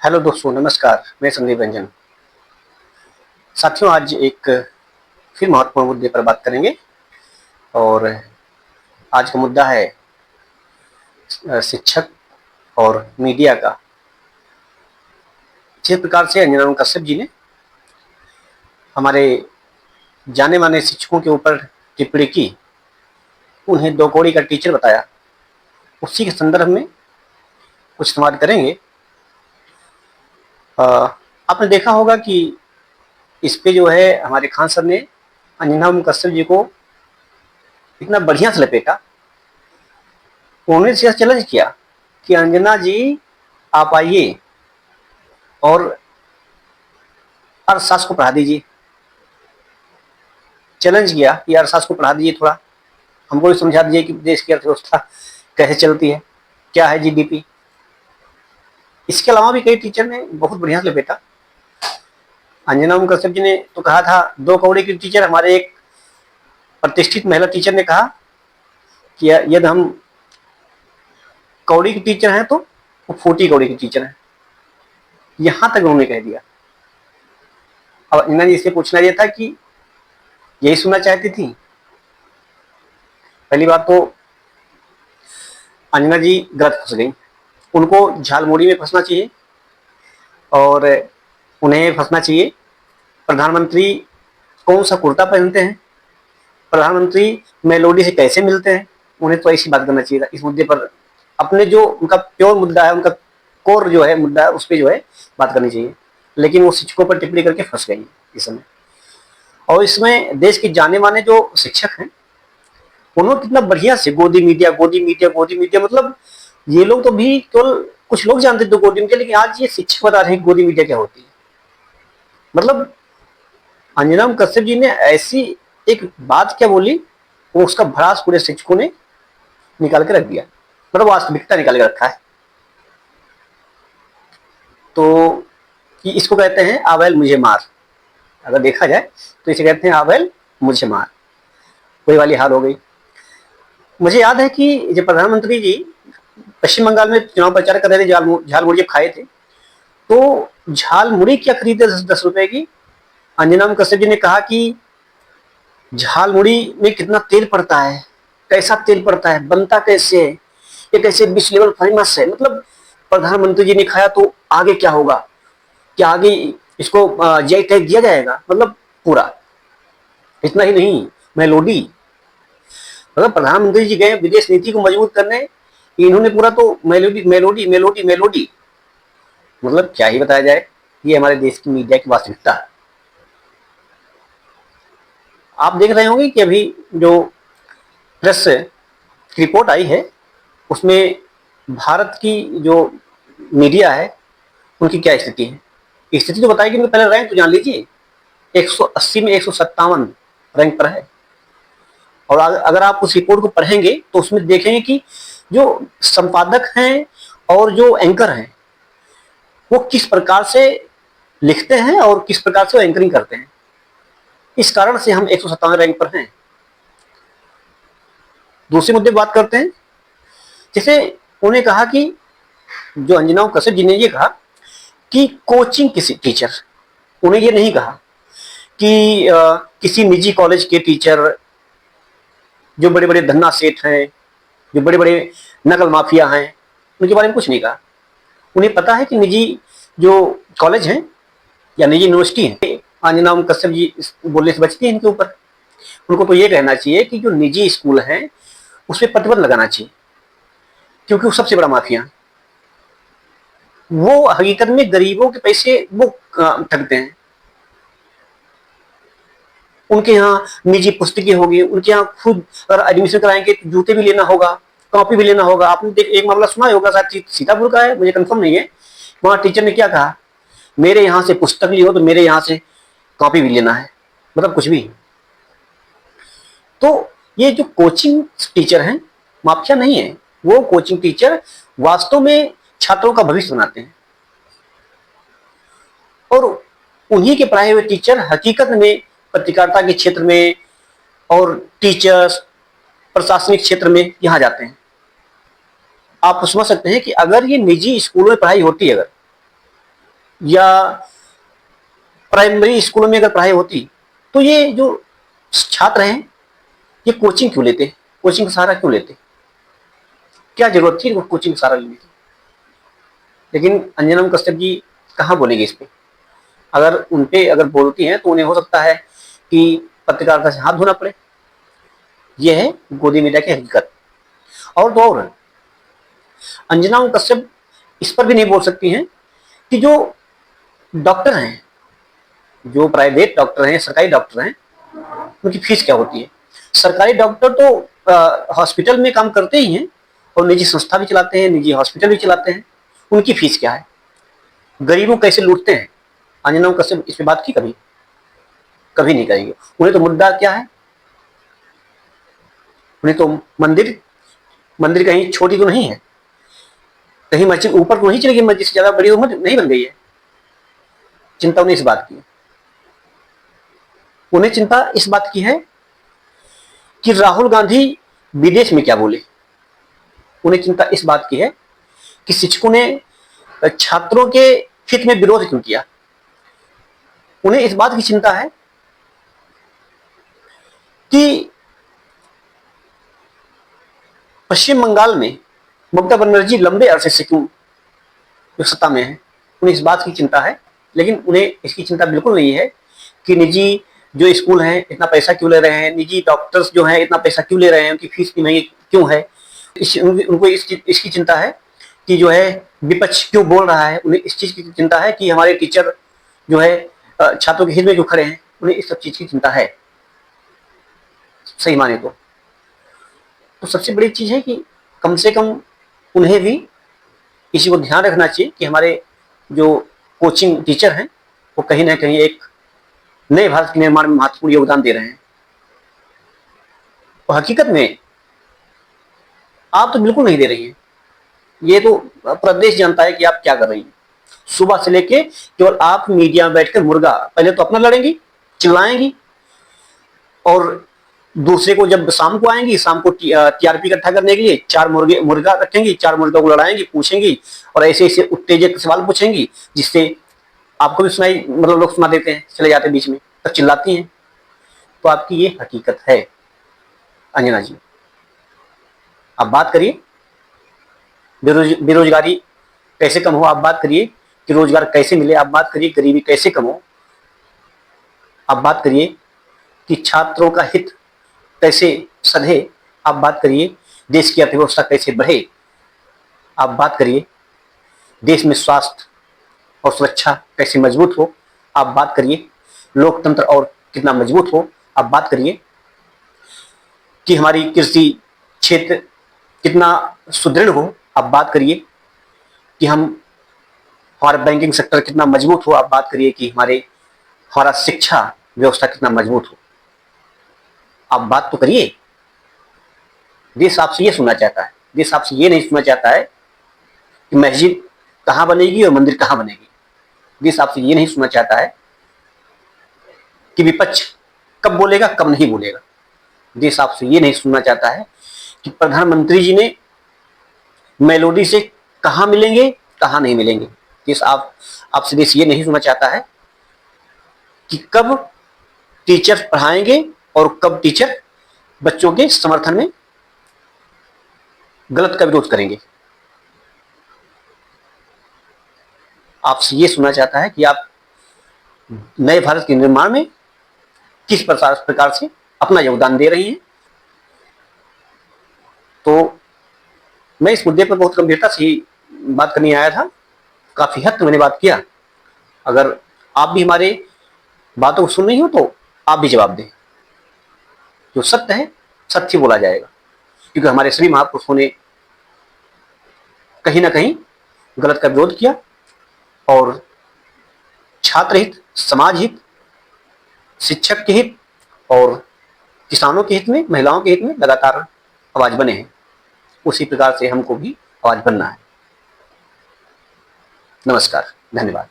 Hello दोस्तों, नमस्कार। मैं संदीप रंजन। साथियों, आज एक फिर महत्वपूर्ण मुद्दे पर बात करेंगे और आज का मुद्दा है शिक्षक और मीडिया का। जिस प्रकार से अंजना कश्यप जी ने हमारे जाने माने शिक्षकों के ऊपर टिप्पणी की, उन्हें दो कौड़ी का टीचर बताया, उसी के संदर्भ में कुछ संवाद करेंगे। आपने देखा होगा कि इस पे जो है हमारे खान सर ने अंजना कश्यप जी को इतना बढ़िया से लपेटा। उन्होंने से चैलेंज किया कि अंजना जी आप आइए और अर्थशास्त्र को पढ़ा दीजिए। चैलेंज किया कि अर्थशास्त्र को पढ़ा दीजिए, थोड़ा हमको भी समझा दीजिए कि देश की अर्थव्यवस्था कैसे चलती है, क्या है जीडीपी। इसके अलावा भी कई टीचर ने बहुत बढ़िया से लपेटा। अंजना कश्यप जी ने तो कहा था, दो कौड़ी की टीचर, हमारे एक प्रतिष्ठित महिला टीचर ने कहा कि यदि हम कौड़ी की टीचर हैं तो वो फूटी कौड़ी की टीचर हैं। यहां तक उन्होंने कह दिया। अब अंजना जी से पूछना यह था कि यही सुनना चाहती थी। पहली बात तो अंजना जी गलत फंस गई। उनको झालमुड़ी में फंसना चाहिए और उन्हें फंसना चाहिए प्रधानमंत्री कौन सा कुर्ता पहनते हैं, प्रधानमंत्री मेलोडी से कैसे मिलते हैं। उन्हें तो ऐसी बात करना चाहिए था इस मुद्दे पर। अपने जो उनका प्योर मुद्दा है, उनका कोर जो है मुद्दा है, उस पर जो है बात करनी चाहिए। लेकिन वो शिक्षकों पर टिप्पणी करके फंस गई इस समय। और इसमें देश के जाने माने जो शिक्षक हैं, उन्होंने कितना बढ़िया से गोदी मीडिया गोदी मीडिया गोदी मीडिया, मतलब ये लोग तो भी केवल कुछ लोग जानते थे गोदी मीडिया, लेकिन आज ये शिक्षक बता रहे हैं गोदी मीडिया क्या होती है। मतलब अंजना कश्यप जी ने ऐसी एक बात क्या बोली, वो उसका भड़ास पूरे शिक्षकों ने निकाल के रख दिया। मतलब वास्तविकता निकाल के रखा है। तो कि इसको कहते हैं आवेल मुझे मार। अगर देखा जाए तो इसे कहते हैं आवेल मुझे मार। वही वाली हाल हो गई। मुझे याद है कि जब प्रधानमंत्री जी पश्चिम बंगाल में चुनाव प्रचार कर रहे थे, झाल मुड़ी खाए थे, तो झाल मुड़ी क्या खरीदे 10 रुपए की। अंजना कश्यप जी ने कहा कि झाल मुड़ी में कितना तेल पड़ता है, कैसा तेल पड़ता है, बनता कैसे है, ये कैसे विश्व लेवल फेमस है। मतलब प्रधानमंत्री जी ने खाया तो आगे क्या होगा, क्या आगे इसको जीआई टैग दिया जाएगा। मतलब पूरा इतना ही नहीं, मेलोडी, मतलब प्रधानमंत्री जी गए विदेश नीति को मजबूत करने, इन्होंने पूरा तो मेलोडी मेलोडी मेलोडी मेलोडी। मतलब क्या ही बताया जाए, ये हमारे देश की मीडिया की वास्तविकता है। आप देख रहे होंगे कि अभी जो प्रेस रिपोर्ट आई है, उसमें भारत की जो मीडिया है उनकी क्या स्थिति है। स्थिति तो बताएगी, पहले रैंक तो जान लीजिए। 180 में 157 रैंक पर है। और अगर आप उस रिपोर्ट को पढ़ेंगे तो उसमें देखेंगे कि जो संपादक हैं और जो एंकर हैं, वो किस प्रकार से लिखते हैं और किस प्रकार से एंकरिंग करते हैं। इस कारण से हम 157 रैंक पर हैं। दूसरे मुद्दे बात करते हैं। जैसे उन्हें कहा कि जो अंजना कश्यप जी ने ये कहा कि कोचिंग किसी टीचर, उन्हें ये नहीं कहा कि किसी निजी कॉलेज के टीचर जो बड़े बड़े धन्ना सेठ हैं, जो बड़े बड़े नकल माफिया हैं, उनके बारे में कुछ नहीं कहा। उन्हें पता है कि निजी जो कॉलेज हैं या निजी यूनिवर्सिटी है, अंजना कश्यप जी बोलने से बचती है इनके ऊपर। उनको तो ये कहना चाहिए कि जो निजी स्कूल हैं उस पर प्रतिबंध लगाना चाहिए, क्योंकि वो सबसे बड़ा माफिया है। वो हकीकत में गरीबों के पैसे वो ठगते हैं। उनके यहाँ निजी पुस्तकें होगी, उनके यहाँ खुद अगर एडमिशन कराएंगे तो जूते भी लेना होगा, कॉपी भी लेना होगा। आपने एक मामला सुना होगा, शायद सीतापुर का है, मुझे कंफर्म नहीं है। वहां टीचर ने क्या कहा, मेरे यहाँ से पुस्तक ली हो तो मेरे यहाँ से कॉपी भी लेना है। मतलब कुछ भी। तो ये जो कोचिंग टीचर हैं माफिया नहीं है, वो कोचिंग टीचर वास्तव में छात्रों का भविष्य बनाते हैं। और उन्हीं के पढ़ाए हुए टीचर हकीकत में पत्रकारिता के क्षेत्र में और टीचर्स प्रशासनिक क्षेत्र में यहाँ जाते हैं। आप समझ सकते हैं कि अगर ये निजी स्कूलों में पढ़ाई होती, अगर या प्राइमरी स्कूलों में अगर पढ़ाई होती तो ये जो छात्र हैं ये कोचिंग क्यों लेते, कोचिंग का सहारा क्यों लेते, क्या जरूरत थी कोचिंग का सहारा लेने की। लेकिन अंजना कश्यप जी कहाँ बोलेंगे इस पे। अगर उनपे अगर बोलती हैं तो उन्हें हो सकता है कि पत्रकारिता से हाथ धोना पड़े। यह है गोदी मीडिया की हकीकत। और तो और अंजना कश्यप इस पर भी नहीं बोल सकती हैं कि जो डॉक्टर हैं, जो प्राइवेट डॉक्टर हैं, सरकारी डॉक्टर हैं, उनकी फीस क्या होती है। सरकारी डॉक्टर तो हॉस्पिटल में काम करते ही हैं और निजी संस्था भी चलाते हैं, निजी हॉस्पिटल भी चलाते हैं। उनकी फीस क्या है, गरीबों कैसे लूटते हैं, अंजना कश्यप इस पे बात की कभी, कभी नहीं करेंगे। उन्हें तो मुद्दा क्या है, उन्हें तो मंदिर कहीं छोटी तो नहीं है, कहीं मस्जिद ऊपर तो नहीं चलेगी, मस्जिद से ज्यादा बड़ी उम्र नहीं बन गई है। चिंता उन्हें इस बात की, उन्हें चिंता इस बात की है कि राहुल गांधी विदेश में क्या बोले। उन्हें चिंता इस बात की है कि शिक्षकों ने छात्रों के हित में विरोध क्यों किया। उन्हें इस बात की चिंता है कि पश्चिम बंगाल में ममता बनर्जी लंबे अरसे से क्यों सत्ता में है। उन्हें इस बात की चिंता है। लेकिन उन्हें इसकी चिंता बिल्कुल नहीं है कि निजी जो स्कूल हैं इतना पैसा क्यों ले रहे हैं, निजी डॉक्टर्स जो हैं इतना पैसा क्यों ले रहे हैं, उनकी फीस की महंगी क्यों है। उनको इसकी चिंता है कि जो है विपक्ष क्यों बोल रहा है। उन्हें इस चीज की चिंता है कि हमारे टीचर जो है छात्रों के हित में क्यों खड़े हैं। उन्हें इस सब चीज की चिंता है सही माने तो सबसे बड़ी चीज है कि कम से कम उन्हें भी इसी को ध्यान रखना चाहिए कि हमारे जो कोचिंग टीचर हैं वो कहीं ना कहीं एक नए भारत के निर्माण में महत्वपूर्ण योगदान दे रहे हैं। और हकीकत में आप तो बिल्कुल नहीं दे रही हैं। ये तो प्रदेश जानता है कि आप क्या कर रही हैं। सुबह से लेके केवल आप मीडिया में बैठकर मुर्गा पहले तो अपना लड़ेंगी, चिल्लाएंगी, और दूसरे को जब शाम को आएंगी, शाम को टीआरपी इकट्ठा करने के लिए चार मुर्गा रखेंगी, चार मुर्गा को लड़ाएंगी, पूछेंगी और ऐसे ऐसे उत्तेजक सवाल पूछेंगी जिससे आपको भी सुनाई, मतलब लोग सुना देते हैं, चले जाते हैं बीच में, तब चिल्लाती हैं। तो आपकी ये हकीकत है अंजना जी। आप बात करिए बेरोजगारी कैसे कम हो, आप बात करिए कि रोजगार कैसे मिले, आप बात करिए गरीबी कैसे कम हो, आप बात करिए कि छात्रों का हित कैसे सधे, आप बात करिए देश की अर्थव्यवस्था कैसे बढ़े, आप बात करिए देश में स्वास्थ्य और सुरक्षा कैसे मजबूत हो, आप बात करिए लोकतंत्र और कितना मजबूत हो, आप बात करिए कि हमारी कृषि क्षेत्र कितना सुदृढ़ हो, आप बात करिए कि हमारा बैंकिंग सेक्टर कितना मजबूत हो, आप बात करिए कि हमारा शिक्षा व्यवस्था कितना मजबूत हो। आप बात तो करिए। देश आपसे ये सुनना चाहता है। देश आपसे ये नहीं सुनना चाहता है कि मस्जिद कहाँ बनेगी और मंदिर कहाँ बनेगी। देश आपसे ये नहीं सुनना चाहता है कि विपक्ष कब बोलेगा कब नहीं बोलेगा। देश आपसे ये नहीं सुनना चाहता है कि प्रधानमंत्री जी ने मेलोडी से कहाँ मिलेंगे कहाँ नहीं मिलेंगे। देश आपसे देश ये नहीं सुनना चाहता है कि कब टीचर पढ़ाएंगे और कब टीचर बच्चों के समर्थन में गलत का विरोध करेंगे। आपसे ये सुनना चाहता है कि आप नए भारत के निर्माण में किस प्रकार से अपना योगदान दे रही हैं। तो मैं इस मुद्दे पर बहुत गंभीरता से बात करने आया था। काफी हद तक मैंने बात किया। अगर आप भी हमारे बातों को सुन रही हो तो आप भी जवाब दें। जो सत्य है सत्य बोला जाएगा, क्योंकि हमारे सभी महापुरुषों ने कहीं ना कहीं गलत का विरोध किया और छात्र हित, समाज हित, शिक्षक के हित और किसानों के हित में, महिलाओं के हित में लगातार आवाज बने हैं। उसी प्रकार से हमको भी आवाज बनना है। नमस्कार, धन्यवाद।